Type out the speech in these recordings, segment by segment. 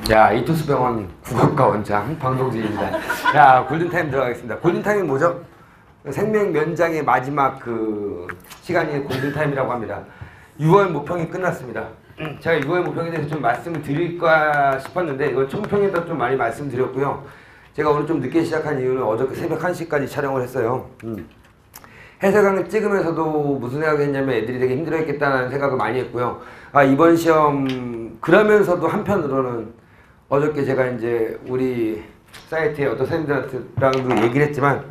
자, 이투스병원 국어과 원장 방동진입니다. 자, 골든타임 들어가겠습니다. 골든타임이 뭐죠? 생명 연장의 마지막 그 시간이 골든타임이라고 합니다. 6월 모평이 끝났습니다. 제가 6월 모평에 대해서 좀 말씀을 드릴까 싶었는데 이건 총평에다 좀 많이 말씀드렸고요. 제가 오늘 좀 늦게 시작한 이유는 어저께 새벽 1시까지 촬영을 했어요. 해설강을 찍으면서도 무슨 생각을 했냐면 애들이 되게 힘들어했겠다는 생각을 많이 했고요. 아, 이번 시험 그러면서도 한편으로는 어저께 제가 이제 우리 사이트에 어떤 선생님들랑도 얘기를 했지만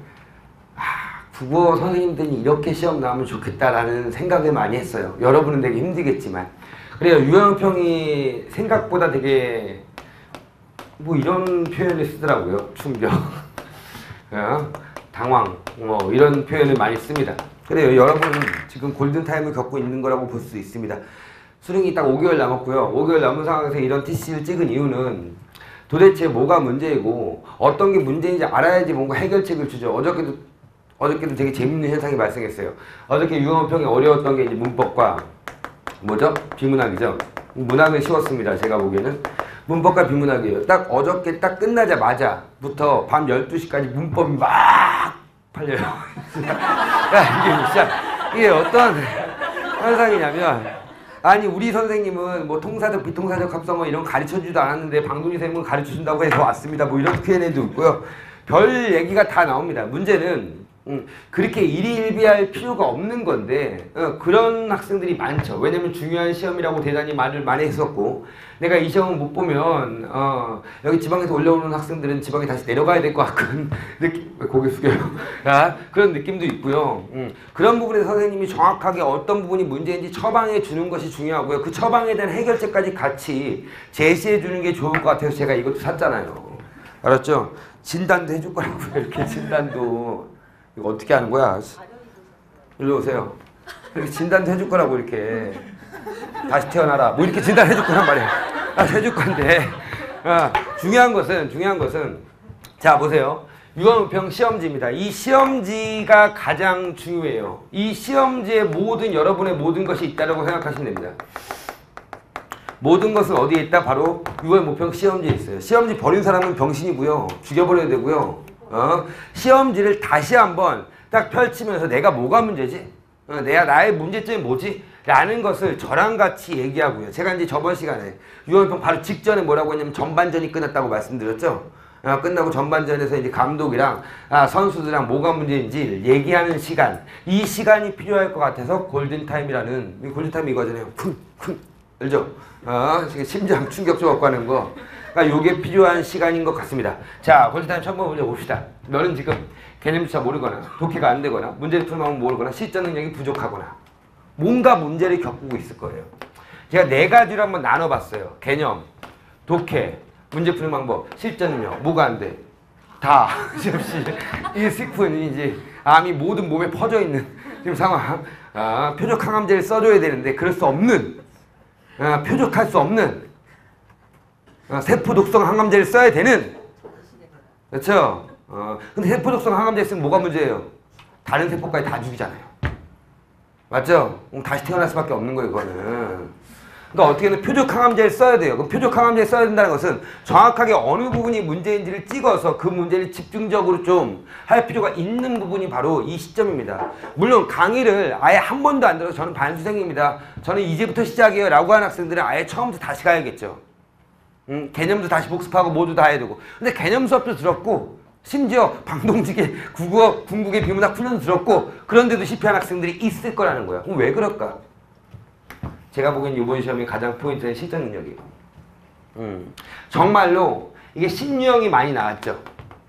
국어 선생님들이 이렇게 시험 나오면 좋겠다라는 생각을 많이 했어요. 여러분은 되게 힘들겠지만. 그래요. 유형평이 생각보다 되게 뭐 이런 표현을 쓰더라고요. 충격, 당황, 뭐 이런 표현을 많이 씁니다. 그래요. 여러분은 지금 골든타임을 겪고 있는 거라고 볼 수 있습니다. 수능이 딱 5개월 남았고요. 5개월 남은 상황에서 이런 TC를 찍은 이유는 도대체 뭐가 문제이고 어떤 게 문제인지 알아야지 뭔가 해결책을 주죠. 어저께도 되게 재밌는 현상이 발생했어요. 어저께 유형평이 어려웠던 게 이제 문법과 뭐죠? 비문학이죠. 문학은 쉬웠습니다. 제가 보기에는. 문법과 비문학이에요. 딱 어저께 딱 끝나자마자부터 밤 12시까지 문법이 막 팔려요. 야, 이게 어떤 현상이냐면 아니 우리 선생님은 뭐 통사적 비통사적 합성어 이런 거 가르쳐주지도 않았는데 방동희 선생님은 가르쳐준다고 해서 왔습니다. 뭐 이런 Q&A도 있고요. 별 얘기가 다 나옵니다. 문제는 그렇게 일희일비할 필요가 없는 건데 그런 학생들이 많죠. 왜냐면 중요한 시험이라고 대단히 말을 많이 했었고 내가 이 시험을 못 보면 여기 지방에서 올라오는 학생들은 지방에 다시 내려가야 될 것 같은 느낌, 고개 숙여요. 그런 느낌도 있고요. 그런 부분에 선생님이 정확하게 어떤 부분이 문제인지 처방해 주는 것이 중요하고요. 그 처방에 대한 해결책까지 같이 제시해 주는 게 좋을 것 같아서 제가 이것도 샀잖아요. 알았죠? 진단도 해줄 거라고요. 이렇게 진단도. 이거 어떻게 하는 거야? 일로 오세요. 이렇게 진단도 해줄 거라고 이렇게 다시 태어나라 뭐 이렇게 진단 해줄 거란 말이에요. 해줄 건데 중요한 것은 자 보세요. 유형평 시험지입니다. 이 시험지가 가장 중요해요. 이 시험지에 모든 여러분의 모든 것이 있다고 생각하시면 됩니다. 모든 것은 어디에 있다? 바로 6월 모평 시험지에 있어요. 시험지 버린 사람은 병신이고요. 죽여버려야 되고요. 시험지를 다시 한번 딱 펼치면서 내가 뭐가 문제지? 나의 문제점이 뭐지? 라는 것을 저랑 같이 얘기하고요. 제가 이제 저번 시간에 유형평 바로 직전에 뭐라고 했냐면 전반전이 끝났다고 말씀드렸죠? 끝나고 전반전에서 이제 감독이랑 선수들이랑 뭐가 문제인지 얘기하는 시간. 이 시간이 필요할 것 같아서 골든타임이라는, 골든타임 이거잖아요. 알죠? 심장 충격 좀 얻고 하는 거. 그러니까 요게 필요한 시간인 것 같습니다. 자, 골든타임 첫 번째 문제 봅시다. 너는 지금 개념조차 모르거나 독해가 안 되거나 문제를 풀는 방법 모르거나 실전 능력이 부족하거나 뭔가 문제를 겪고 있을 거예요. 제가 네 가지로 한번 나눠봤어요. 개념, 독해, 문제 푸는 방법, 실전 능력. 뭐가 안 돼? 다. 이 스푼이 이제 암이 모든 몸에 퍼져 있는 지금 상황. 표적 항암제를 써줘야 되는데 그럴 수 없는, 표적할 수 없는 세포 독성 항암제를 써야 되는, 그렇죠? 근데 세포 독성 항암제 쓰면 뭐가 문제예요? 다른 세포까지 다 죽이잖아요. 맞죠? 다시 태어날 수밖에 없는 거예요, 그거는. 그러니까 어떻게든 표적 항암제를 써야 돼요. 그럼 표적 항암제를 써야 된다는 것은 정확하게 어느 부분이 문제인지를 찍어서 그 문제를 집중적으로 좀 할 필요가 있는 부분이 바로 이 시점입니다. 물론 강의를 아예 한 번도 안 들어서 저는 반수생입니다. 저는 이제부터 시작이에요 라고 하는 학생들은 아예 처음부터 다시 가야겠죠. 개념도 다시 복습하고 모두 다 해야 되고. 근데 개념 수업도 들었고 심지어 방동직의 국어, 궁극의 비문학 훈련도 들었고 그런데도 실패한 학생들이 있을 거라는 거야. 그럼 왜 그럴까? 제가 보기엔 이번 시험이 가장 포인트는 실전 능력이에요. 정말로 이게 신유형이 많이 나왔죠.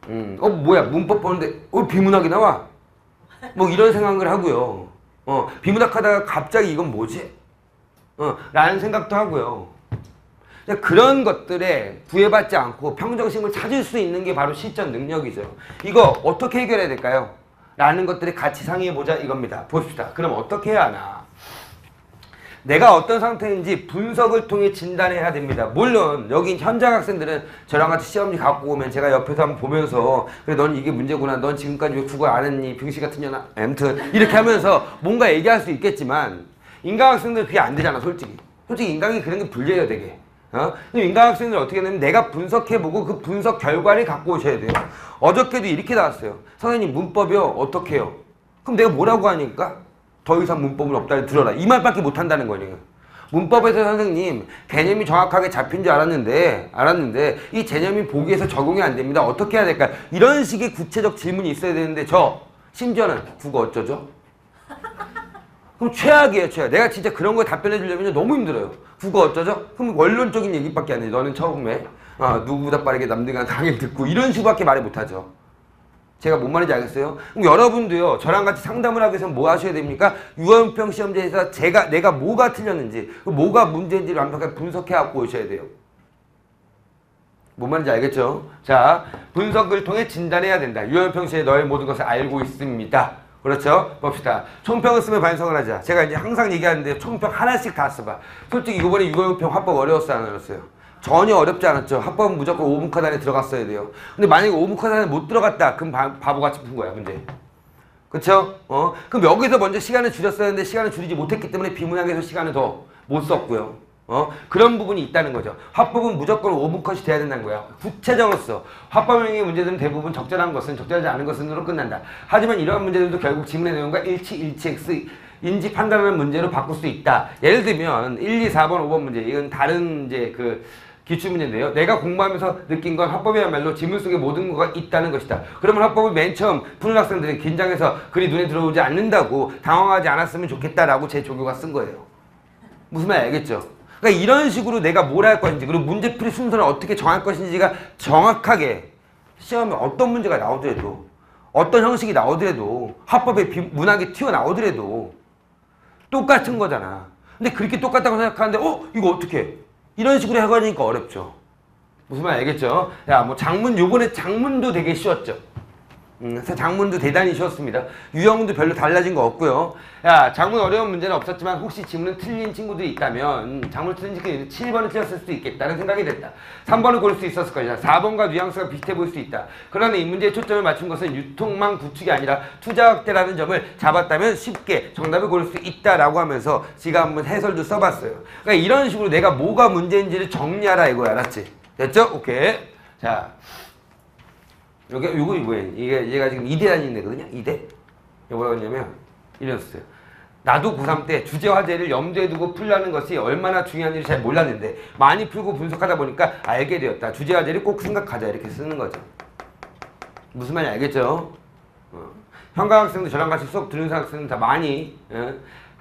뭐야 문법 보는데 비문학이 나와? 뭐 이런 생각을 하고요. 비문학 하다가 갑자기 이건 뭐지? 라는 생각도 하고요. 그런 것들에 구애받지 않고 평정심을 찾을 수 있는 게 바로 실전 능력이죠. 이거 어떻게 해결해야 될까요? 라는 것들을 같이 상의해보자 이겁니다. 봅시다. 그럼 어떻게 해야 하나? 내가 어떤 상태인지 분석을 통해 진단해야 됩니다. 물론 여기 현장 학생들은 저랑 같이 시험지 갖고 오면 제가 옆에서 한번 보면서 그래 넌 이게 문제구나. 넌 지금까지 왜 국어 안 했니? 병신 같은 년아. 아무튼 이렇게 하면서 뭔가 얘기할 수 있겠지만 인간 학생들은 그게 안 되잖아. 솔직히 인간이 그런 게 불리해요 되게. 그럼 인간학생들 어떻게 하냐면 내가 분석해보고 그 분석 결과를 갖고 오셔야 돼요. 어저께도 이렇게 나왔어요. 선생님 문법이요 어떻게 해요? 그럼 내가 뭐라고 하니까 더 이상 문법은 없다를 들어라. 이 말밖에 못한다는 거예요. 문법에서 선생님 개념이 정확하게 잡힌 줄 알았는데 이 개념이 보기에서 적용이 안 됩니다. 어떻게 해야 될까요? 이런 식의 구체적 질문이 있어야 되는데 심지어는 국어 어쩌죠? 그럼 최악이에요, 최악. 내가 진짜 그런 거에 답변해 주려면 너무 힘들어요. 국어 어쩌죠? 그럼 원론적인 얘기밖에 안 해. 너는 처음에 누구보다 빠르게 남들과 강의를 듣고 이런 식밖에 말을 못하죠. 제가 뭔 말인지 알겠어요? 그럼 여러분도요, 저랑 같이 상담을 하기 위해서 뭐 하셔야 됩니까? 유언평 시험지에서 내가 뭐가 틀렸는지, 뭐가 문제인지를 완벽하게 분석해 갖고 오셔야 돼요. 뭔 말인지 알겠죠? 자, 분석을 통해 진단해야 된다. 유언평 시에 너의 모든 것을 알고 있습니다. 그렇죠? 봅시다. 총평을 쓰면 반성을 하자. 제가 이제 항상 얘기하는데 총평 하나씩 다 써봐. 솔직히 이번에 유언평 합법 어려웠어요, 안 어려웠어요? 전혀 어렵지 않았죠. 합법은 무조건 5분 컷안에 들어갔어야 돼요. 근데 만약에 5분 컷안에 못 들어갔다. 그럼 바보같이 푼 거야, 문제. 그쵸? 그럼 여기서 먼저 시간을 줄였어야 했는데 시간을 줄이지 못했기 때문에 비문학에서 시간을 더 못 썼고요. 그런 부분이 있다는 거죠. 합법은 무조건 5분 컷이 돼야 된다는 거야. 구체적으로 써. 합법형의 문제들은 대부분 적절한 것은 적절하지 않은 것으로 끝난다. 하지만 이러한 문제들도 결국 지문의 내용과 일치 인지 판단하는 문제로 바꿀 수 있다. 예를 들면 1, 2, 4번, 5번 문제. 이건 다른 이제 기출문제인데요. 내가 공부하면서 느낀 건 합법이야말로 지문 속에 모든 거가 있다는 것이다. 그러면 합법을 맨 처음 푸는 학생들은 긴장해서 글이 눈에 들어오지 않는다고 당황하지 않았으면 좋겠다라고 제 조교가 쓴 거예요. 무슨 말인지 알겠죠? 그러니까 이런 식으로 내가 뭘 할 것인지 그리고 문제풀이 순서를 어떻게 정할 것인지가 정확하게 시험에 어떤 문제가 나오더라도 어떤 형식이 나오더라도 합법의 문학이 튀어나오더라도 똑같은 거잖아. 근데 그렇게 똑같다고 생각하는데 이거 어떻게 이런 식으로 해가니까 어렵죠. 무슨 말 알겠죠? 야, 뭐 요번에 장문도 되게 쉬웠죠. 장문도 대단히 쉬웠습니다. 유형도 별로 달라진 거 없고요. 야, 장문 어려운 문제는 없었지만 혹시 지문은 틀린 친구들이 있다면 장문을 틀린 친구들이 7번을 틀렸을 수도 있겠다는 생각이 됐다. 3번을 고를 수 있었을 것이다. 4번과 뉘앙스가 비슷해 보일 수 있다. 그러나 이 문제에 초점을 맞춘 것은 유통망 구축이 아니라 투자 확대라는 점을 잡았다면 쉽게 정답을 고를 수 있다라고 하면서 지가 한번 해설도 써봤어요. 그러니까 이런 식으로 내가 뭐가 문제인지를 정리하라 이거야. 알았지? 됐죠? 오케이. 자, 요거 뭐예요? 얘가 지금 2대 다니는 애거든요? 2대? 이거 뭐라고 했냐면 이랬어요. 나도 고3 때 주제 화제를 염두에 두고 풀라는 것이 얼마나 중요한지 잘 몰랐는데 많이 풀고 분석하다 보니까 알게 되었다. 주제 화제를 꼭 생각하자 이렇게 쓰는 거죠. 무슨 말인지 알겠죠? 현강 학생도 저랑 같이 수업 들은 학생은 다 많이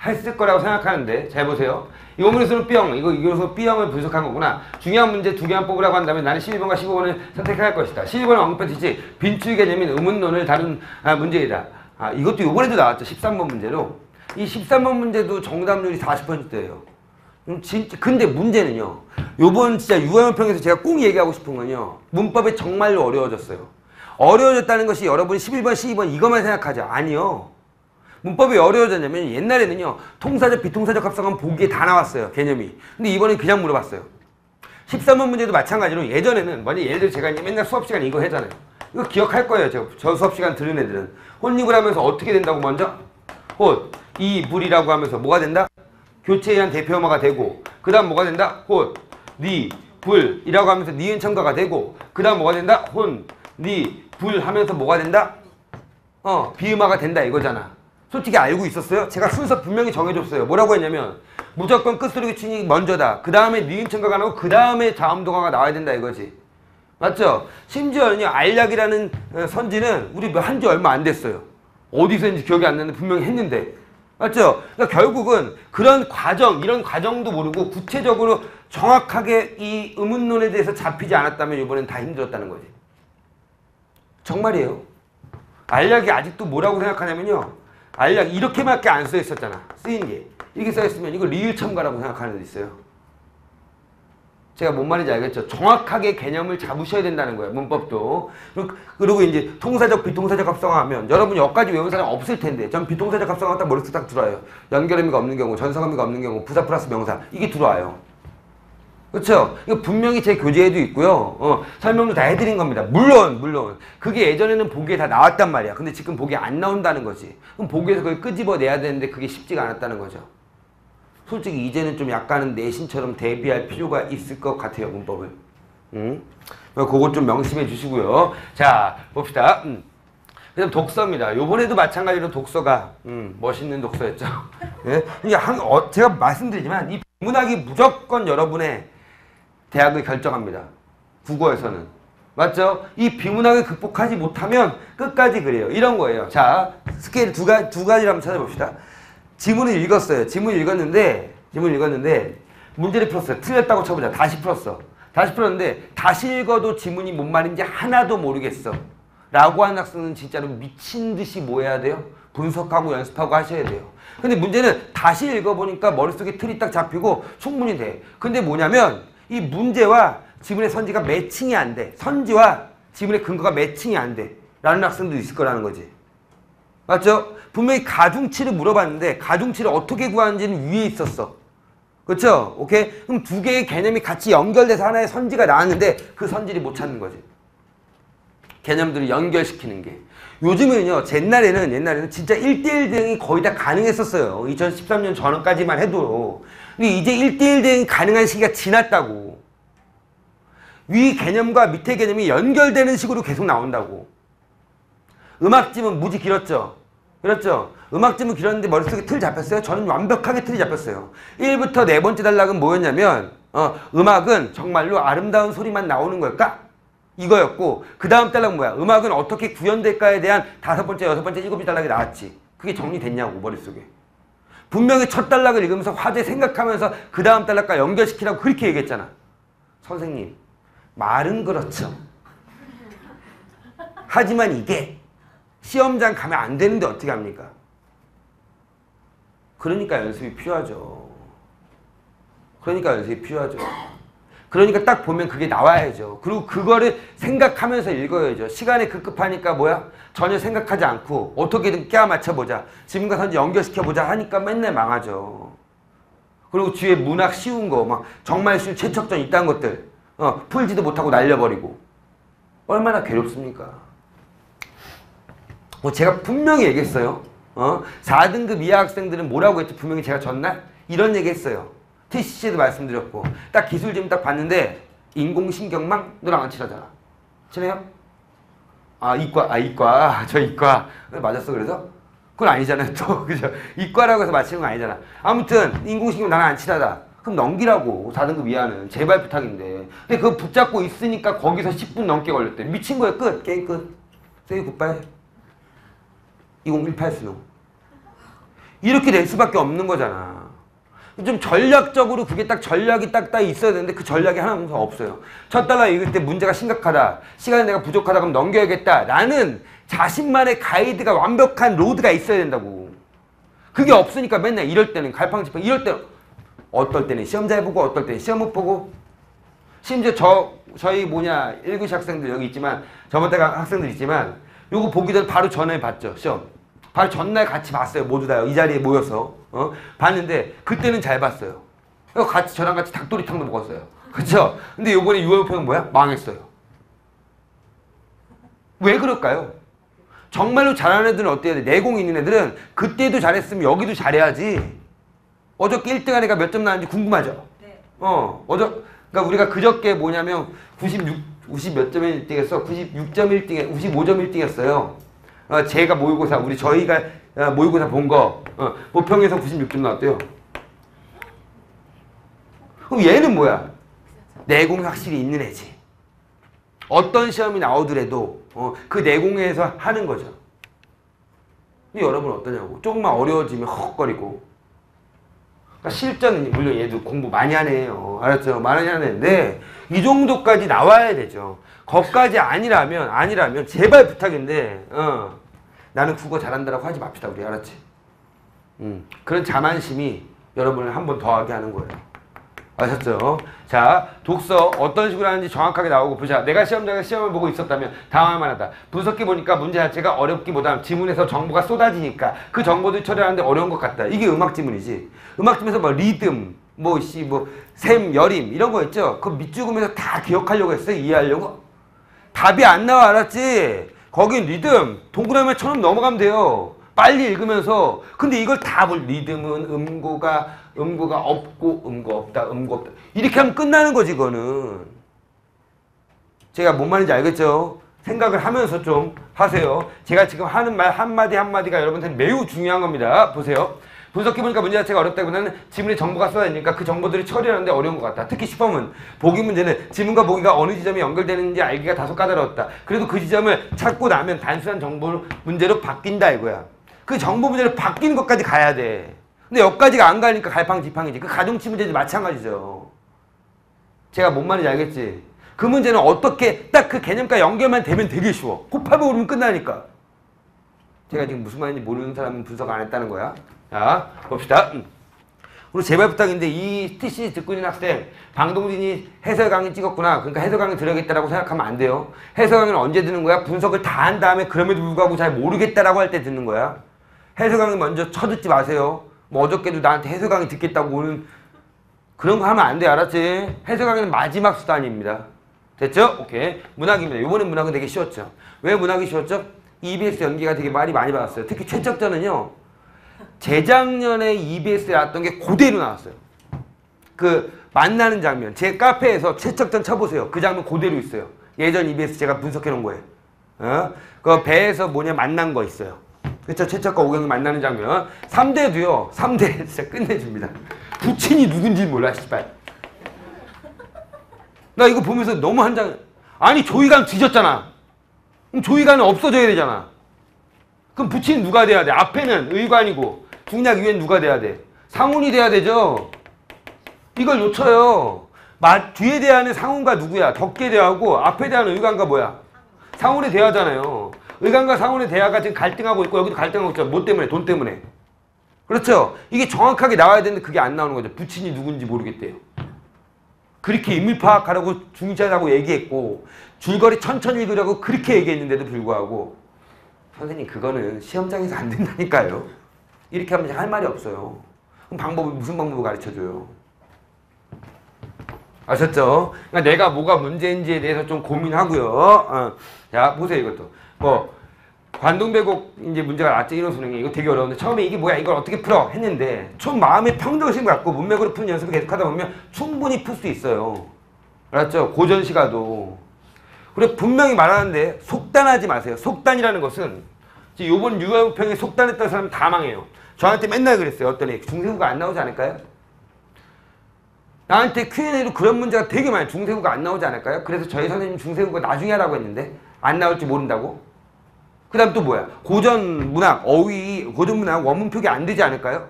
했을 거라고 생각하는데 잘 보세요. 이거 문에서는 B형, 이거서 B형을 분석한 거구나. 중요한 문제 2개만 뽑으라고 한다면 나는 12번과 15번을 선택할 것이다. 12번은 언급했듯이 빈추의 개념인 의문론을 다룬 문제이다. 이것도 이번에도 나왔죠. 13번 문제로. 이 13번 문제도 정답률이 40%예요. 근데 문제는요. 요번 진짜 유언평에서 제가 꼭 얘기하고 싶은 건요. 문법이 정말로 어려워졌어요. 어려워졌다는 것이 여러분이 11번, 12번 이것만 생각하죠. 아니요. 문법이 왜 어려워졌냐면 옛날에는요. 통사적, 비통사적 합성은 보기에 다 나왔어요. 개념이. 근데 이번엔 그냥 물어봤어요. 13번 문제도 마찬가지로 예전에는 예를 들어 제가 맨날 수업시간에 이거 하잖아요. 이거 기억할 거예요. 저 수업시간 들은 애들은. 혼입을 하면서 어떻게 된다고 먼저? 혼, 이, 불이라고 하면서 뭐가 된다? 교체에 의한 대표어마가 되고 그 다음 뭐가 된다? 혼, 니, 불이라고 하면서 니은 첨가가 되고 그 다음 뭐가 된다? 혼, 니, 불 하면서 뭐가 된다? 비음화가 된다 이거잖아. 솔직히 알고 있었어요? 제가 순서 분명히 정해줬어요. 뭐라고 했냐면 무조건 끝소리 기춘이 먼저다. 그 다음에 니은 첨가가 나오고 그 다음에 자음동화가 나와야 된다 이거지. 맞죠? 심지어는요. 알약이라는 선지는 우리 한 지 얼마 안 됐어요. 어디서 했는지 기억이 안 나는데 분명히 했는데. 맞죠? 그러니까 결국은 그런 과정, 이런 과정도 모르고 구체적으로 정확하게 이 의문론에 대해서 잡히지 않았다면 이번엔 다 힘들었다는 거지. 정말이에요. 알약이 아직도 뭐라고 생각하냐면요. 알약 이렇게밖에 안 써 있었잖아. 쓰인 게. 이렇게 써 있으면 이거 리을 첨가라고 생각하는 데 있어요. 제가 뭔 말인지 알겠죠? 정확하게 개념을 잡으셔야 된다는 거예요. 문법도. 그리고 이제 통사적, 비통사적 합성화하면 여러분이 여기까지 외운 사람 없을 텐데 전 비통사적 합성화가 딱 머릿속에 딱 들어와요. 연결 의미가 없는 경우, 전성 의미가 없는 경우, 부사 플러스 명사 이게 들어와요. 그렇죠? 이거 분명히 제 교재에도 있고요. 설명도 다 해드린 겁니다. 물론 그게 예전에는 보기에 다 나왔단 말이야. 근데 지금 보기에 안 나온다는 거지. 그럼 보기에서 그걸 끄집어내야 되는데 그게 쉽지가 않았다는 거죠. 솔직히 이제는 좀 약간은 내신처럼 대비할 필요가 있을 것 같아요, 문법을. 그거 좀 명심해 주시고요. 자, 봅시다. 그다음 독서입니다. 요번에도 마찬가지로 독서가 멋있는 독서였죠. 예? 제가 말씀드리지만 이 비문학이 무조건 여러분의 대학을 결정합니다. 국어에서는. 맞죠? 이 비문학을 극복하지 못하면 끝까지 그래요. 이런 거예요. 자, 스케일 두 가지를 한번 찾아봅시다. 지문을 읽었어요. 지문을 읽었는데 문제를 풀었어요. 틀렸다고 쳐보자. 다시 풀었어. 다시 풀었는데 다시 읽어도 지문이 뭔 말인지 하나도 모르겠어. 라고 하는 학생은 진짜로 미친 듯이 뭐 해야 돼요? 분석하고 연습하고 하셔야 돼요. 근데 문제는 다시 읽어보니까 머릿속에 틀이 딱 잡히고 충분히 돼. 근데 뭐냐면 이 문제와 지문의 선지가 매칭이 안 돼. 선지와 지문의 근거가 매칭이 안 돼. 라는 학생도 있을 거라는 거지. 맞죠? 분명히 가중치를 물어봤는데 가중치를 어떻게 구하는지는 위에 있었어. 그렇죠? 오케이? 그럼 두 개의 개념이 같이 연결돼서 하나의 선지가 나왔는데 그 선지를 못 찾는 거지. 개념들을 연결시키는 게. 요즘은요, 옛날에는 진짜 1대1 대응이 거의 다 가능했었어요. 2013년 전까지만 해도. 근데 이제 1대1 대응이 가능한 시기가 지났다고. 위 개념과 밑에 개념이 연결되는 식으로 계속 나온다고. 음악집은 무지 길었죠. 그렇죠? 음악집은 길었는데 머릿속에 틀 잡혔어요? 저는 완벽하게 틀이 잡혔어요. 1부터 네 번째 단락은 뭐였냐면 음악은 정말로 아름다운 소리만 나오는 걸까? 이거였고 그 다음 단락은 뭐야? 음악은 어떻게 구현될까에 대한 5번째, 6번째, 7번째 단락이 나왔지. 그게 정리됐냐고 머릿속에. 분명히 첫 단락을 읽으면서 화제 생각하면서 그 다음 단락과 연결시키라고 그렇게 얘기했잖아. 선생님, 말은 그렇죠. 하지만 이게 시험장 가면 안 되는데 어떻게 합니까? 그러니까 연습이 필요하죠. 그러니까 딱 보면 그게 나와야죠. 그리고 그거를 생각하면서 읽어야죠. 시간이 급급하니까 뭐야? 전혀 생각하지 않고 어떻게든 끼워 맞춰보자. 지문과 선지 연결시켜보자 하니까 맨날 망하죠. 그리고 뒤에 문학 쉬운 거, 막 정말 쉬운 최척전 이딴 것들 풀지도 못하고 날려버리고 얼마나 괴롭습니까? 제가 분명히 얘기했어요. 4등급 이하 학생들은 뭐라고 했죠? 분명히 제가 전날 이런 얘기 했어요. TCC에도 말씀드렸고 딱 기술지문 딱 봤는데 인공신경망 너랑 안 친하잖아. 친해요? 이과. 저 이과. 맞았어 그래서? 그건 아니잖아요 또. 그죠? 이과라고 해서 맞히는 건 아니잖아. 아무튼 인공신경 나랑 안 친하다. 그럼 넘기라고. 4등급 이하는. 제발 부탁인데. 근데 그거 붙잡고 있으니까 거기서 10분 넘게 걸렸대. 미친 거야. 끝. 게임 끝. 세이 굿바이. 2018 수능. 이렇게 될 수밖에 없는 거잖아. 좀 전략적으로 그게 딱 전략이 딱 있어야 되는데 그 전략이 하나도 없어요. 첫 단락 읽을 때 문제가 심각하다. 시간이 내가 부족하다 그럼 넘겨야겠다. 라는 자신만의 가이드가 완벽한 로드가 있어야 된다고. 그게 없으니까 맨날 이럴 때는 갈팡질팡 이럴 때는 어떨 때는 시험 잘 보고 어떨 때는 시험 못 보고 심지어 저희 1교시 학생들 여기 있지만 저번 때 학생들 있지만 요거 보기 전에 바로 전에 봤죠. 시험. 바로 전날 같이 봤어요. 모두 다요. 이 자리에 모여서. 봤는데 그때는 잘 봤어요. 같이 저랑 같이 닭도리탕도 먹었어요. 그쵸? 근데 요번에 6월표는 뭐야? 망했어요. 왜 그럴까요? 정말로 잘하는 애들은 어때야 돼? 내공 있는 애들은 그때도 잘했으면 여기도 잘해야지. 어저께 1등한 애가 몇 점 나왔는지 궁금하죠? 네. 그러니까 우리가 그저께 뭐냐면 90 몇 점에 1등했어? 96.1등에 55점 1등했어요. 제가 모의고사 저희가 모의고사 본 거 모평에서 96점 나왔대요. 그럼 얘는 뭐야? 내공이 확실히 있는 애지. 어떤 시험이 나오더라도 그 내공에서 하는 거죠. 근데 여러분 어떠냐고. 조금만 어려워지면 헉거리고. 그러니까 실전은 물론 얘도 공부 많이 하네요. 알았죠? 많이 하는데 이 정도까지 나와야 되죠. 거기까지 아니라면 제발 부탁인데 나는 국어 잘한다라고 하지 맙시다 우리. 알았지? 그런 자만심이 여러분을 한 번 더 하게 하는 거예요. 아셨죠? 자, 독서 어떤 식으로 하는지 정확하게 나오고 보자. 내가 시험장에서 시험을 보고 있었다면 당황할 만하다. 분석해 보니까 문제 자체가 어렵기보다는 지문에서 정보가 쏟아지니까 그 정보들 처리하는데 어려운 것 같다. 이게 음악 지문이지. 음악 지문에서 뭐 리듬, 셈, 여림 이런 거 있죠. 그 밑줄그면서 다 기억하려고 했어요. 이해하려고. 답이 안 나와. 알았지? 거긴 리듬, 동그라미처럼 넘어가면 돼요. 빨리 읽으면서. 근데 이걸 다 리듬은 음고가 음구가 없고 음구 없다 음구 없다 이렇게 하면 끝나는 거지 그거는. 제가 뭔 말인지 알겠죠? 생각을 하면서 좀 하세요. 제가 지금 하는 말 한마디 한마디가 여러분한테 매우 중요한 겁니다. 보세요. 분석해보니까 문제 자체가 어렵다기보다는 지문에 정보가 쏟아지니까 그 정보들이 처리하는데 어려운 것 같다. 특히 시범은 보기 문제는 지문과 보기가 어느 지점에 연결되는지 알기가 다소 까다로웠다. 그래도 그 지점을 찾고 나면 단순한 정보 문제로 바뀐다 이거야. 그 정보 문제로 바뀌는 것까지 가야 돼. 근데 여기까지가 안 가니까 갈팡지팡이지. 그 가중치 문제도 마찬가지죠. 제가 뭔 말인지 알겠지? 그 문제는 어떻게 딱 그 개념과 연결만 되면 되게 쉬워. 곱하면 오르면 끝나니까. 제가 지금 무슨 말인지 모르는 사람은 분석 안 했다는 거야. 자, 봅시다. 그리고 제발 부탁인데 이 TC 듣고 있는 학생 방동진이 해설 강의 찍었구나. 그러니까 해설 강의 들어야겠다라고 생각하면 안 돼요. 해설 강의는 언제 듣는 거야? 분석을 다 한 다음에 그럼에도 불구하고 잘 모르겠다라고 할 때 듣는 거야. 해설 강의 먼저 쳐듣지 마세요. 뭐 어저께도 나한테 해설 강의 듣겠다고 오는 그런 거 하면 안 돼. 알았지? 해설 강의는 마지막 수단입니다. 됐죠? 오케이. 문학입니다. 이번엔 문학은 되게 쉬웠죠. 왜 문학이 쉬웠죠? EBS 연기가 되게 많이 받았어요. 특히 최적전은요. 재작년에 EBS에 나왔던 게 그대로 나왔어요. 그 만나는 장면. 제 카페에서 최적전 쳐보세요. 그 장면 그대로 있어요. 예전 EBS 제가 분석해 놓은 거예요. 그 배에서 뭐냐 만난 거 있어요. 그쵸? 최적과 오경이 만나는 장면. 3대도요. 3대 진짜 끝내줍니다. 부친이 누군지 몰라 씨발. 나 이거 보면서 너무 한장 아니 조이간 뒤졌잖아. 그럼 조이간은 없어져야 되잖아. 그럼 부친이 누가 돼야 돼? 앞에는 의관이고 중략 위엔 누가 돼야 돼? 상훈이 돼야 되죠. 이걸 놓쳐요. 뒤에 대하는 상훈과 누구야? 덕계 대하고 앞에 대하는 의관과 뭐야? 상훈의 대하잖아요. 의관과 상훈의 대하가 지금 갈등하고 있고 여기도 갈등하고 있죠. 뭐 때문에? 돈 때문에. 그렇죠? 이게 정확하게 나와야 되는데 그게 안 나오는 거죠. 부친이 누군지 모르겠대요. 그렇게 인물 파악하라고 중자라고 얘기했고 줄거리 천천히 읽으라고 그렇게 얘기했는데도 불구하고 선생님 그거는 시험장에서 안 된다니까요. 이렇게 하면 할 말이 없어요. 그럼 무슨 방법을 가르쳐줘요? 아셨죠? 그러니까 내가 뭐가 문제인지에 대해서 좀 고민하고요. 자 보세요 이것도 뭐 관동배곡 이제 문제가 나왔죠. 이론 수능이 이거 되게 어려운데 처음에 이게 뭐야 이걸 어떻게 풀어 했는데 좀 마음의 평정심을 갖고 문맥으로 푸는 연습을 계속하다 보면 충분히 풀 수 있어요. 알았죠? 고전시 가도. 그리고 분명히 말하는데 속단하지 마세요. 속단이라는 것은 요번 유아우평에 속단했던 사람 다 망해요. 저한테 맨날 그랬어요. 어떤 애 중세국어 안 나오지 않을까요? 나한테 Q&A로 그런 문제가 되게 많아요. 중세국어 안 나오지 않을까요? 그래서 저희 선생님 중세국어 나중에 하라고 했는데 안 나올지 모른다고? 그 다음 또 뭐야? 고전문학, 어휘, 고전문학 원문 표기 안 되지 않을까요?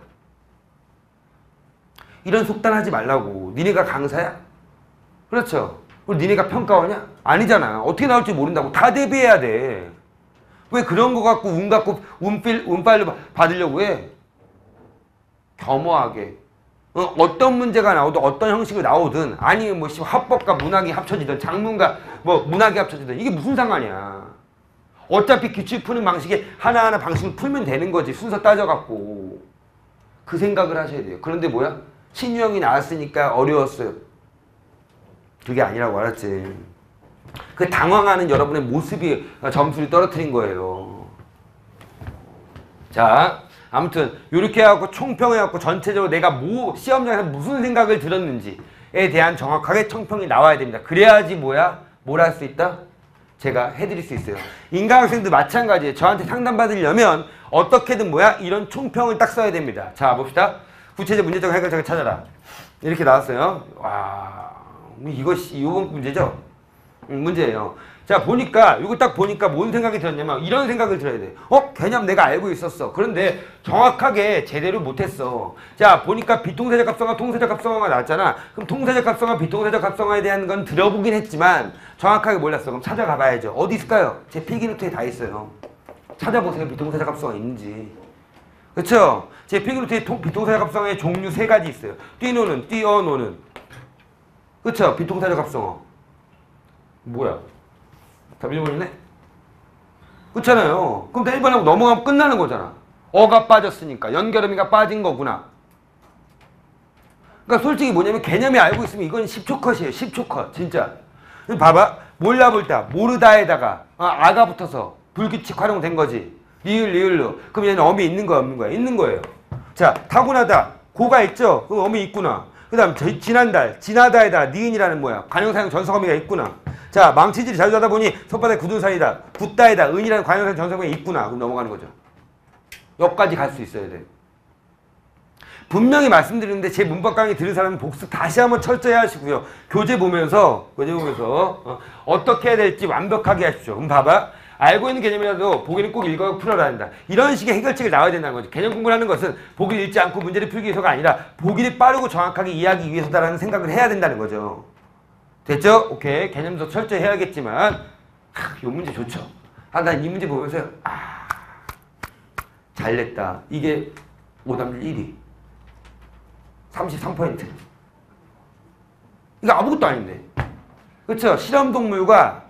이런 속단하지 말라고. 니네가 강사야? 그렇죠. 그리고 니네가 평가원이야? 아니잖아. 어떻게 나올지 모른다고. 다 대비해야 돼. 왜 그런 거 갖고 운 갖고 운빨로 받으려고 해? 겸허하게. 어떤 문제가 나오든 어떤 형식으로 나오든 아니면 뭐 화법과 문학이 합쳐지든 장문과 뭐 문학이 합쳐지든 이게 무슨 상관이야. 어차피 규칙 푸는 방식에 하나하나 방식을 풀면 되는 거지. 순서 따져갖고. 그 생각을 하셔야 돼요. 그런데 뭐야? 신유형이 나왔으니까 어려웠어요. 그게 아니라고 알았지. 그 당황하는 여러분의 모습이 점수를 떨어뜨린 거예요. 자, 아무튼 이렇게 해갖고 총평해갖고 전체적으로 내가 시험장에서 무슨 생각을 들었는지에 대한 정확하게 총평이 나와야 됩니다. 그래야지 뭐야? 뭘 할 수 있다? 제가 해드릴 수 있어요. 인강학생도 마찬가지예요. 저한테 상담받으려면 어떻게든 뭐야? 이런 총평을 딱 써야 됩니다. 자, 봅시다. 구체적 문제적 해결책을 찾아라. 이렇게 나왔어요. 와, 이번 문제죠? 문제예요. 자, 보니까 이거 딱 보니까 뭔 생각이 들었냐면 이런 생각을 들어야 돼. 개념 내가 알고 있었어. 그런데 정확하게 제대로 못했어. 자, 보니까 비통사적 합성어, 통사적 합성어가 나왔잖아. 그럼 통사적 합성어, 비통사적 합성어에 대한 건 들어보긴 했지만 정확하게 몰랐어. 그럼 찾아가 봐야죠. 어디 있을까요? 제 필기노트에 다 있어요. 찾아보세요. 비통사적 합성어 있는지. 그렇죠? 제 필기노트에 비통사적 합성어의 종류 3가지 있어요. 뛰노는, 뛰어노는. 그렇죠? 비통사적 합성어. 뭐야? 답 1번이네? 그렇잖아요. 그럼 다 1번하고 넘어가면 끝나는 거잖아. 어가 빠졌으니까 연결음이가 빠진 거구나. 그러니까 솔직히 뭐냐면 개념이 알고 있으면 이건 10초 컷이에요. 10초 컷. 진짜. 봐봐. 몰라볼 때 모르다에다가 아가 붙어서 불규칙 활용된 거지. 리을로. 그럼 얘는 엄이 있는 거야 없는 거야? 있는 거예요. 자, 타고나다. 고가 있죠? 그럼 어미 있구나. 그 다음 지난달, 지나다에다 니은이라는 뭐야? 관형사용 전성어미가 있구나. 자, 망치질이 자주 하다 보니 손바닥에 굳은 사이다. 굳다에다 은이라는 관형사용 전성어미가 있구나. 그럼 넘어가는 거죠. 여기까지 갈 수 있어야 돼. 분명히 말씀드리는데 제 문법 강의 들은 사람은 복습 다시 한번 철저히 하시고요. 교재 보면서 어떻게 해야 될지 완벽하게 하십시오. 그럼 봐봐. 알고 있는 개념이라도 보기는 꼭 읽어 풀어라 한다. 이런 식의 해결책이 나와야 된다는 거죠. 개념 공부를 하는 것은 보기를 읽지 않고 문제를 풀기 위해서가 아니라 보기를 빠르고 정확하게 이해하기 위해서다라는 생각을 해야 된다는 거죠. 됐죠? 오케이. 개념도 철저히 해야겠지만 이 문제 좋죠. 난 이 문제 보면서 잘 냈다. 이게 오답률 1위. 33%. 이거 아무것도 아닌데. 그렇죠? 실험동물과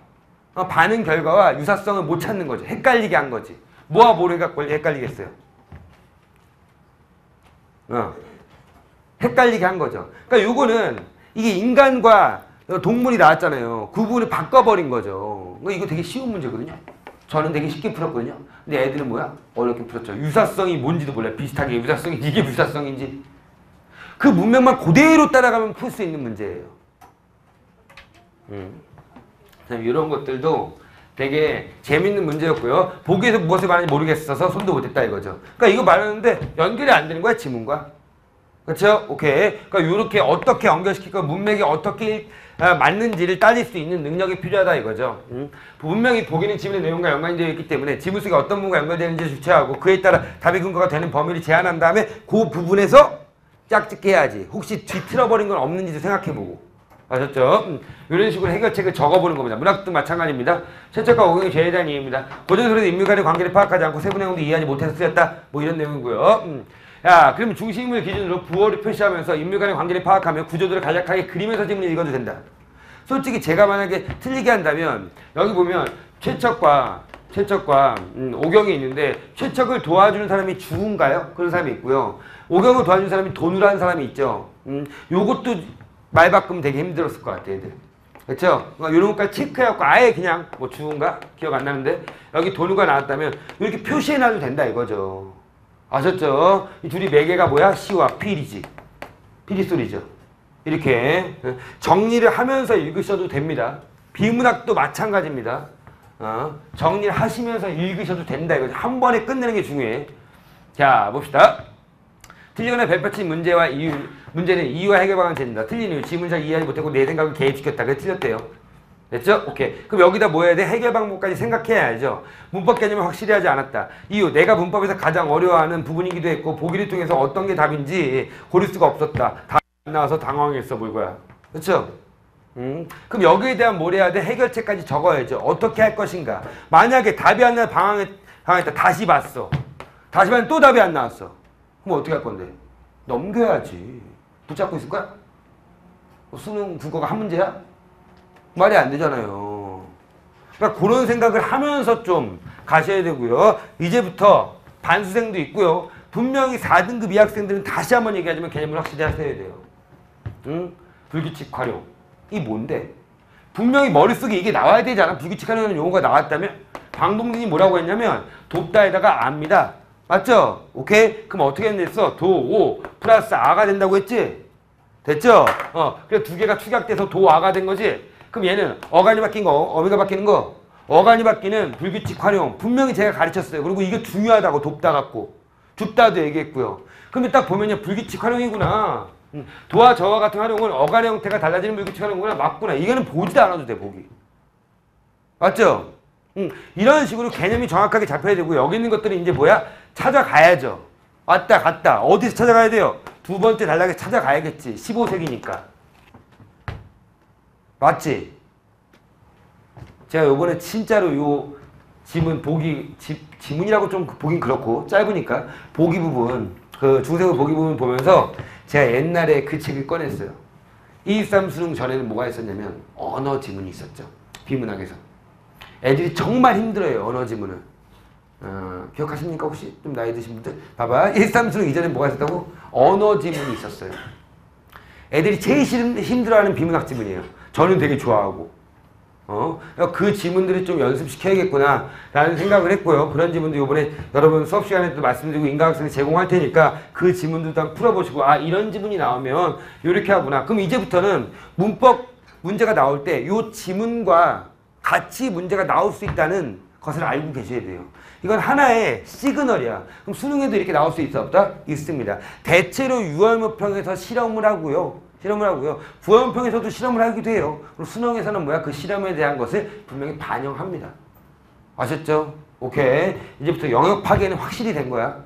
반응 결과와 유사성을 못 찾는 거죠. 헷갈리게 한 거지. 뭐와 뭐를 갖고 헷갈리겠어요? 헷갈리게 한 거죠. 그러니까 요거는 이게 인간과 동물이 나왔잖아요. 그 부분을 바꿔버린 거죠. 이거 되게 쉬운 문제거든요. 저는 되게 쉽게 풀었거든요. 근데 애들은 뭐야? 어렵게 풀었죠. 유사성이 뭔지도 몰라요. 비슷하게 유사성인지 이게 유사성인지. 그 문맥만 그대로 따라가면 풀 수 있는 문제예요. 이런 것들도 되게 재밌는 문제였고요. 보기에서 무엇을 말하는지 모르겠어서 손도 못 댔다 이거죠. 그러니까 이거 말하는데 연결이 안 되는 거야, 지문과. 그렇죠? 오케이. 그러니까 이렇게 어떻게 연결시킬까, 문맥이 어떻게 맞는지를 따질 수 있는 능력이 필요하다 이거죠. 분명히 보기는 지문의 내용과 연관되어 있기 때문에 지문 속에 어떤 부분과 연결되는지 주체하고 그에 따라 답의 근거가 되는 범위를 제한한 다음에 그 부분에서 짝짓기 해야지. 혹시 뒤틀어버린 건 없는지도 생각해보고. 아셨죠? 이런 식으로 해결책을 적어보는 겁니다. 문학도 마찬가지입니다. 최적과 오경의 죄에 대한 이해입니다. 고전소리도 인물 간의 관계를 파악하지 않고 세부 내용도 이해하지 못해서 쓰였다. 뭐 이런 내용이고요. 야, 그럼 중심인물 기준으로 부호를 표시하면서 인물 간의 관계를 파악하며 구조들을 간략하게 그리면서 지문을 읽어도 된다. 솔직히 제가 만약에 틀리게 한다면 여기 보면 최척과 오경이 있는데 최척을 도와주는 사람이 주인가요? 그런 사람이 있고요. 오경을 도와주는 사람이 돈우라는 사람이 있죠. 요것도 말 바꾸면 되게 힘들었을 것 같아요, 애들. 그렇죠? 그러니까 이런 것까지 체크해갖고 아예 그냥 뭐 주인가? 기억 안 나는데 여기 돈우가 나왔다면 이렇게 표시해놔도 된다 이거죠. 아셨죠? 이 둘이 매개가 뭐야? 시와 필이지. 필이 소리죠. 이렇게 정리를 하면서 읽으셔도 됩니다. 비문학도 마찬가지입니다. 정리를 하시면서 읽으셔도 된다 이거죠. 한 번에 끝내는 게 중요해. 자, 봅시다. 틀리거나 별표친 문제와 이유, 문제는 이유와 해결 방안을 제는다. 틀린 이유, 지문을 잘 이해하지 못하고 내 생각을 개입시켰다. 그게 틀렸대요. 됐죠? 오케이. 그럼 여기다 뭐 해야 돼? 해결 방법까지 생각해야죠. 문법 개념을 확실히 하지 않았다. 이유, 내가 문법에서 가장 어려워하는 부분이기도 했고 보기를 통해서 어떤 게 답인지 고를 수가 없었다. 답이 안 나와서 당황했어 볼 거야. 그렇죠? 그럼 여기에 대한 뭘 해야 돼? 해결책까지 적어야죠. 어떻게 할 것인가. 만약에 답이 안 나와 방황했다. 다시 봤어. 다시 봤는데 또 답이 안 나왔어. 그럼 어떻게 할 건데? 넘겨야지. 붙잡고 있을 거야? 수능 국어가 한 문제야? 말이 안 되잖아요. 그러니까 그런 생각을 하면서 좀 가셔야 되고요. 이제부터 반수생도 있고요. 분명히 4등급 이학생들은 다시 한번 얘기하자면 개념을 확실히 하셔야 돼요. 불규칙 활용. 이 뭔데? 분명히 머릿속에 이게 나와야 되지 않아? 불규칙 활용하는 용어가 나왔다면? 방동진이 뭐라고 했냐면 돕다에다가 압니다. 맞죠? 오케이? 그럼 어떻게 했어? 도, 오, 플러스 아가 된다고 했지? 됐죠? 그래서 두 개가 축약돼서 도, 아가 된 거지? 그럼 얘는 어간이 바뀐 거, 어미가 바뀌는 거, 어간이 바뀌는 불규칙 활용. 분명히 제가 가르쳤어요. 그리고 이게 중요하다고 돕다 갖고. 줍다도 얘기했고요. 그러면 딱 보면요. 불규칙 활용이구나. 도와 저와 같은 활용은 어간의 형태가 달라지는 불규칙 활용이구나. 맞구나. 이거는 보지도 않아도 돼, 보기. 맞죠? 이런 식으로 개념이 정확하게 잡혀야 되고 여기 있는 것들이 이제 뭐야? 찾아가야죠. 왔다 갔다. 어디서 찾아가야 돼요? 두 번째 단락에 찾아가야겠지. 15세기니까. 맞지? 제가 요번에 진짜로 요 지문 보기 지문이라고 좀 보긴 그렇고 짧으니까 보기 부분 그 중세고 보기 부분 보면서 제가 옛날에 그 책을 꺼냈어요. 2.13 수능 전에는 뭐가 있었냐면 언어 지문이 있었죠. 비문학에서. 애들이 정말 힘들어요. 언어 지문은. 기억하십니까 혹시? 좀 나이 드신 분들? 봐봐. 1.3 수능 이전에 뭐가 있었다고? 언어 지문이 있었어요. 애들이 제일 힘들어하는 비문학 지문이에요. 저는 되게 좋아하고. 그 지문들을 좀 연습시켜야겠구나 라는 생각을 했고요. 그런 지문도 이번에 여러분 수업 시간에도 말씀드리고 인과학생이 제공할 테니까 그 지문들도 한번 풀어보시고 아 이런 지문이 나오면 이렇게 하구나. 그럼 이제부터는 문법 문제가 나올 때 이 지문과 같이 문제가 나올 수 있다는 것을 알고 계셔야 돼요. 이건 하나의 시그널이야. 그럼 수능에도 이렇게 나올 수 있어 없다? 있습니다. 대체로 유월무평에서 실험을 하고요. 부월무평에서도 실험을 하기도 해요. 그리고 수능에서는 뭐야? 그 실험에 대한 것을 분명히 반영합니다. 아셨죠? 오케이. 이제부터 영역 파괴는 확실히 된 거야.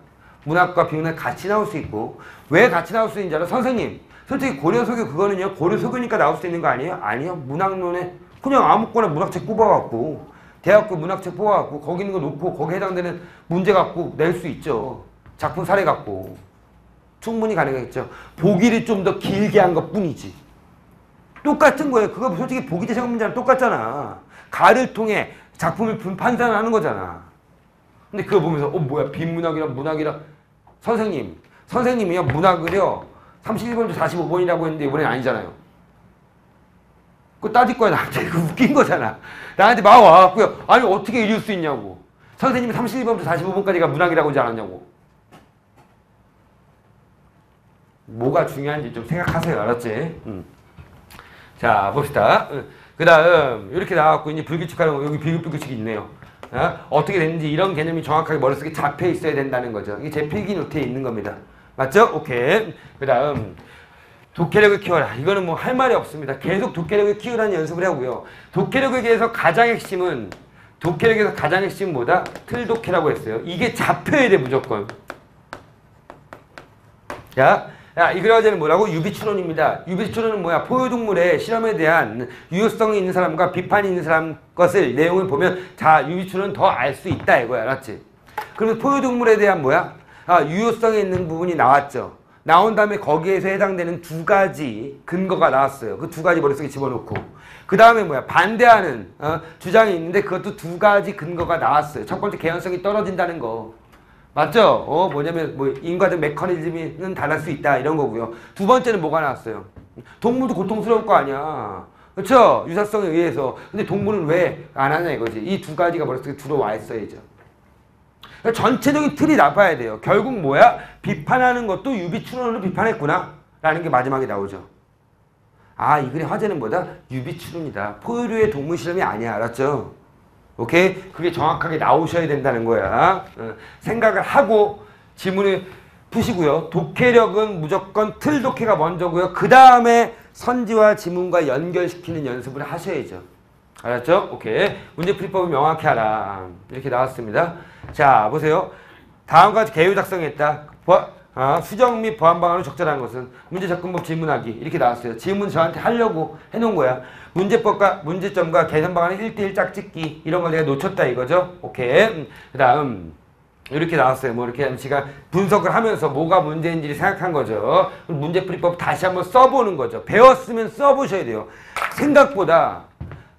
문학과 비문학 같이 나올 수 있고 왜 같이 나올 수 있는지 알아? 선생님 솔직히 고려소교 그거는요. 고려소교니까 나올 수 있는 거 아니에요? 아니요. 문학론에 그냥 아무거나 문학책 뽑아갖고 대학교 문학책 뽑아갖고 거기 있는 거 놓고 거기에 해당되는 문제 갖고 낼 수 있죠. 작품 사례 갖고. 충분히 가능하겠죠. 보기를 좀 더 길게 한 것 뿐이지. 똑같은 거예요. 그거 솔직히 보기 대상 문제랑 똑같잖아. 가를 통해 작품을 판단하는 거잖아. 근데 그거 보면서 뭐야 빈문학이랑 문학이랑 선생님이요 문학을요 31번부터 45번이라고 했는데 이번엔 아니잖아요. 그거 따질 거야 나한테. 그거 웃긴 거잖아. 나한테 막 와갖고요. 아니 어떻게 이럴 수 있냐고. 선생님이 31번부터 45번까지가 문학이라고 하지 않았냐고. 뭐가 중요한지 좀 생각하세요. 알았지? 자 봅시다. 그 다음 이렇게 나왔고 이제 불규칙하는 거 여기 비급불규칙이 있네요. 어떻게 됐는지 이런 개념이 정확하게 머릿속에 잡혀 있어야 된다는 거죠. 이게 제 필기 노트에 있는 겁니다. 맞죠? 오케이. 그 다음 독해력을 키워라. 이거는 뭐 할 말이 없습니다. 계속 독해력을 키우라는 연습을 하고요. 독해력에 대해서 가장 핵심은 독해력에서 가장 핵심은 뭐다? 틀독해라고 했어요. 이게 잡혀야 돼 무조건. 야, 이 그래가지고 뭐라고? 유비추론입니다. 유비추론은 뭐야? 포유동물의 실험에 대한 유효성이 있는 사람과 비판이 있는 사람 것을 내용을 보면 자, 유비추론은 더 알 수 있다 이거야. 알았지? 그러면 포유동물에 대한 뭐야? 유효성이 있는 부분이 나왔죠. 나온 다음에 거기에서 해당되는 두 가지 근거가 나왔어요. 그 두 가지 머릿속에 집어넣고 그 다음에 뭐야? 반대하는 주장이 있는데 그것도 두 가지 근거가 나왔어요. 첫 번째 개연성이 떨어진다는 거. 맞죠? 뭐냐면 뭐 인과적 메커니즘은 달할 수 있다 이런 거고요. 두 번째는 뭐가 나왔어요? 동물도 고통스러울 거 아니야. 그렇죠? 유사성에 의해서. 근데 동물은 왜 안 하냐 이거지. 이 두 가지가 머릿속에 들어와 있어야죠. 그러니까 전체적인 틀이 나빠야 돼요. 결국 뭐야? 비판하는 것도 유비추론으로 비판했구나 라는 게 마지막에 나오죠. 아, 이 글의 화제는 뭐다? 유비추론이다. 포유류의 동물 실험이 아니야. 알았죠? 오케이? 그게 정확하게 나오셔야 된다는 거야. 생각을 하고 지문을 푸시고요. 독해력은 무조건 틀독해가 먼저고요. 그 다음에 선지와 지문과 연결시키는 연습을 하셔야죠. 알았죠? 오케이. 문제풀이법을 명확히 하라. 이렇게 나왔습니다. 자, 보세요. 다음과 같이 개요 작성했다. 수정 및 보완 방안으로 적절한 것은 문제 접근법 질문하기 이렇게 나왔어요. 질문 저한테 하려고 해놓은 거야. 문제법과 문제점과 개선 방안을 1대1 짝짓기 이런 걸 내가 놓쳤다 이거죠. 오케이. 그 다음 이렇게 나왔어요. 뭐 이렇게 제가 분석을 하면서 뭐가 문제인지를 생각한 거죠. 문제풀이법 다시 한번 써보는 거죠. 배웠으면 써보셔야 돼요. 생각보다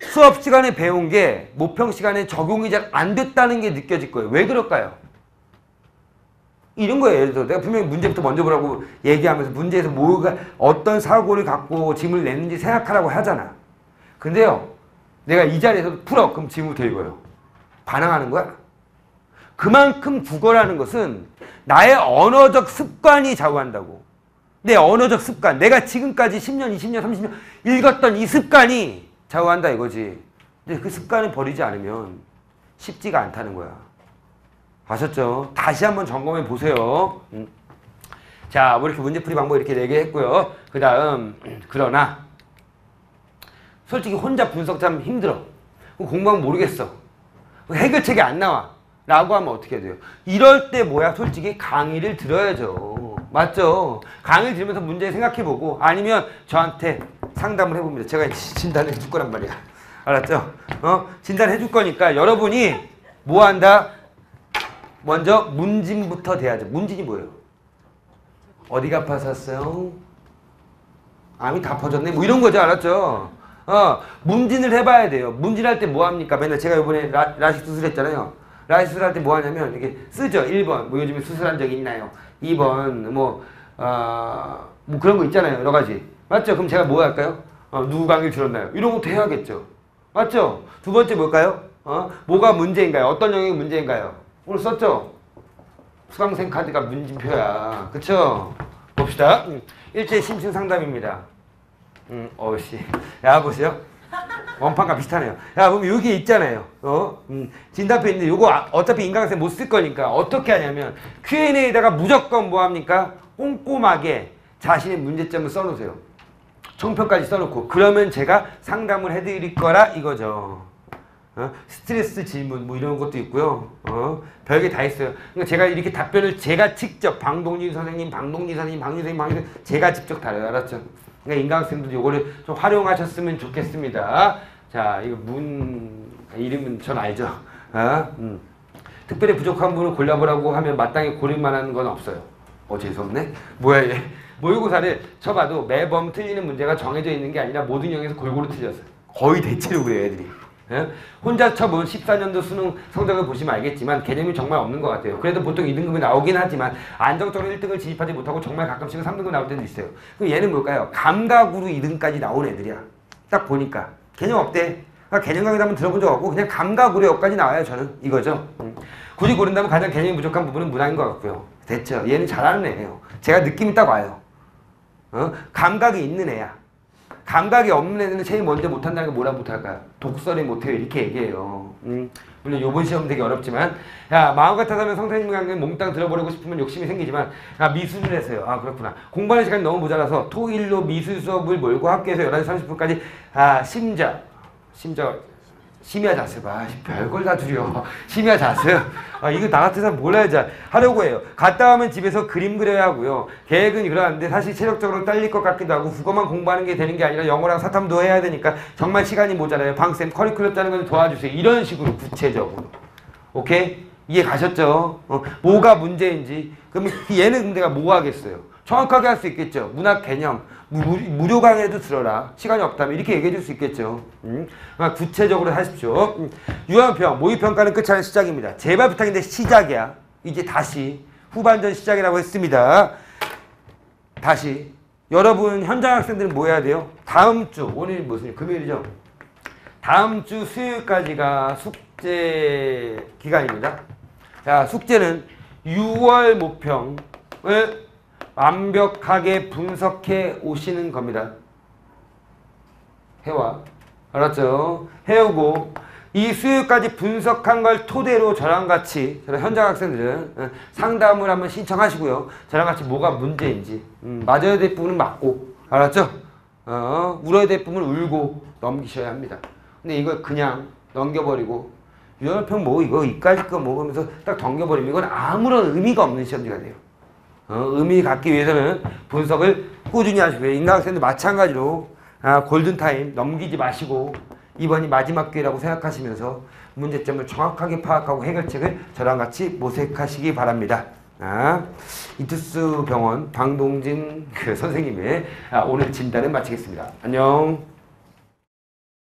수업 시간에 배운 게 모평 시간에 적용이 잘 안 됐다는 게 느껴질 거예요. 왜 그럴까요? 이런 거예요. 예를 들어 내가 분명히 문제부터 먼저 보라고 얘기하면서 문제에서 뭐가 어떤 사고를 갖고 질문을 냈는지 생각하라고 하잖아. 근데요. 내가 이 자리에서 풀어. 그럼 질문부터 읽어요. 반항하는 거야? 그만큼 국어라는 것은 나의 언어적 습관이 좌우한다고. 내 언어적 습관. 내가 지금까지 10년, 20년, 30년 읽었던 이 습관이 좌우한다 이거지. 근데 그 습관을 버리지 않으면 쉽지가 않다는 거야. 아셨죠? 다시 한번 점검해 보세요. 자, 뭐 이렇게 문제풀이 방법 이렇게 4개 했고요. 그 다음 그러나 솔직히 혼자 분석 참 힘들어. 공부하면 모르겠어. 해결책이 안 나와. 라고 하면 어떻게 해야 돼요? 이럴 때 뭐야? 솔직히 강의를 들어야죠. 맞죠? 강의를 들으면서 문제 생각해보고 아니면 저한테 상담을 해봅니다. 제가 진단을 해줄 거란 말이야. 알았죠? 진단해 줄 거니까 여러분이 뭐 한다? 먼저 문진부터 돼야죠. 문진이 뭐예요? 어디가 아파서요? 암이 다 퍼졌네? 뭐 이런 거죠. 알았죠? 문진을 해봐야 돼요. 문진할 때 뭐 합니까? 맨날 제가 이번에 라식 수술했잖아요. 라식 수술할 때 뭐 하냐면 이렇게 쓰죠. 1번 뭐 요즘에 수술한 적 있나요? 2번 뭐 그런 거 있잖아요. 여러 가지. 맞죠? 그럼 제가 뭐 할까요? 누구 강의를 들었나요? 이런 것도 해야겠죠. 맞죠? 두 번째 뭘까요? 뭐가 문제인가요? 어떤 영역이 문제인가요? 오늘 썼죠? 수강생 카드가 문진표야. 그쵸? 봅시다. 일제 심층 상담입니다. 어씨. 야, 보세요. 원판과 비슷하네요. 야, 그럼 여기 있잖아요. 진단표 있는데 요거 어차피 인강학생 못 쓸 거니까 어떻게 하냐면 Q&A에다가 무조건 뭐 합니까? 꼼꼼하게 자신의 문제점을 써놓으세요. 총평까지 써놓고 그러면 제가 상담을 해드릴 거라 이거죠. 스트레스 질문 뭐 이런 것도 있고요. 별게 다 있어요. 그러니까 제가 이렇게 답변을 제가 직접 방동진 선생님, 제가 직접 다뤄요. 알았죠? 그러니까 인강학생들도 요거를 좀 활용하셨으면 좋겠습니다. 자, 이거 이름은 전 알죠. 특별히 부족한 분을 골라보라고 하면 마땅히 고를 만한 건 없어요. 재수없네. 뭐야 얘. 모의고사를 쳐봐도 매번 틀리는 문제가 정해져 있는 게 아니라 모든 영역에서 골고루 틀렸어요. 거의 대체로 그래요 애들이. 혼자 쳐본 14년도 수능 성적을 보시면 알겠지만 개념이 정말 없는 것 같아요. 그래도 보통 2등급이 나오긴 하지만 안정적으로 1등을 진입하지 못하고 정말 가끔씩은 3등급 나올 때도 있어요. 그럼 얘는 뭘까요? 감각으로 2등까지 나온 애들이야. 딱 보니까 개념 없대. 그러니까 개념 강의도 한번 들어본 적 없고 그냥 감각으로 여기까지 나와요. 저는 이거죠. 굳이 고른다면 가장 개념이 부족한 부분은 문항인 것 같고요. 됐죠? 얘는 잘하는 애예요. 제가 느낌이 딱 와요. 감각이 있는 애야. 감각이 없는 애는 제일 먼저 못한다는 게 뭐라 못할까요? 독설이 못해요. 이렇게 얘기해요. 물론 요번 시험 되게 어렵지만 야 마음 같아서는 선생님 강의 몽땅 들어보려고 싶으면 욕심이 생기지만 미술을 해서요. 그렇구나. 공부하는 시간이 너무 모자라서 토일로 미술 수업을 몰고 학교에서 11시 30분까지 심야 자습. 별걸 다 두려. 심야 자습. 이거 나 같은 사람 몰라야지. 하려고 해요. 갔다 오면 집에서 그림 그려야 하고요. 계획은 그러는데 사실 체력적으로 딸릴 것 같기도 하고 국어만 공부하는 게 되는 게 아니라 영어랑 사탐도 해야 되니까 정말 시간이 모자라요. 방쌤 커리큘럼 짜는 걸 도와주세요. 이런 식으로 구체적으로. 오케이? 이해 가셨죠? 뭐가 문제인지. 그럼 얘는 내가 뭐 하겠어요? 정확하게 할 수 있겠죠. 문학 개념. 무료 강의도 들어라. 시간이 없다면 이렇게 얘기해 줄 수 있겠죠. 구체적으로 하십시오. 유형평, 모의평가는 끝이 아닌 시작입니다. 제발 부탁인데 시작이야. 이제 다시 후반전 시작이라고 했습니다. 다시 여러분 현장 학생들은 뭐 해야 돼요? 다음 주, 오늘이 무슨 일? 금요일이죠? 다음 주 수요일까지가 숙제 기간입니다. 자, 숙제는 6월 모평을 완벽하게 분석해 오시는 겁니다. 해와. 알았죠? 해오고 이 수요일까지 분석한 걸 토대로 저랑 현장 학생들은 상담을 한번 신청하시고요. 저랑 같이 뭐가 문제인지 맞아야 될 부분은 맞고 알았죠? 울어야 될 부분은 울고 넘기셔야 합니다. 근데 이걸 그냥 넘겨버리고 유형평 뭐 이거 이까짓 거 먹으면서 딱 넘겨버리면 이건 아무런 의미가 없는 시험지가 돼요. 의미 갖기 위해서는 분석을 꾸준히 하시고요. 인강학생도 마찬가지로 골든타임 넘기지 마시고 이번이 마지막 기회라고 생각하시면서 문제점을 정확하게 파악하고 해결책을 저랑 같이 모색하시기 바랍니다. 이투스 병원 방동진 선생님의 오늘 진단을 마치겠습니다. 안녕.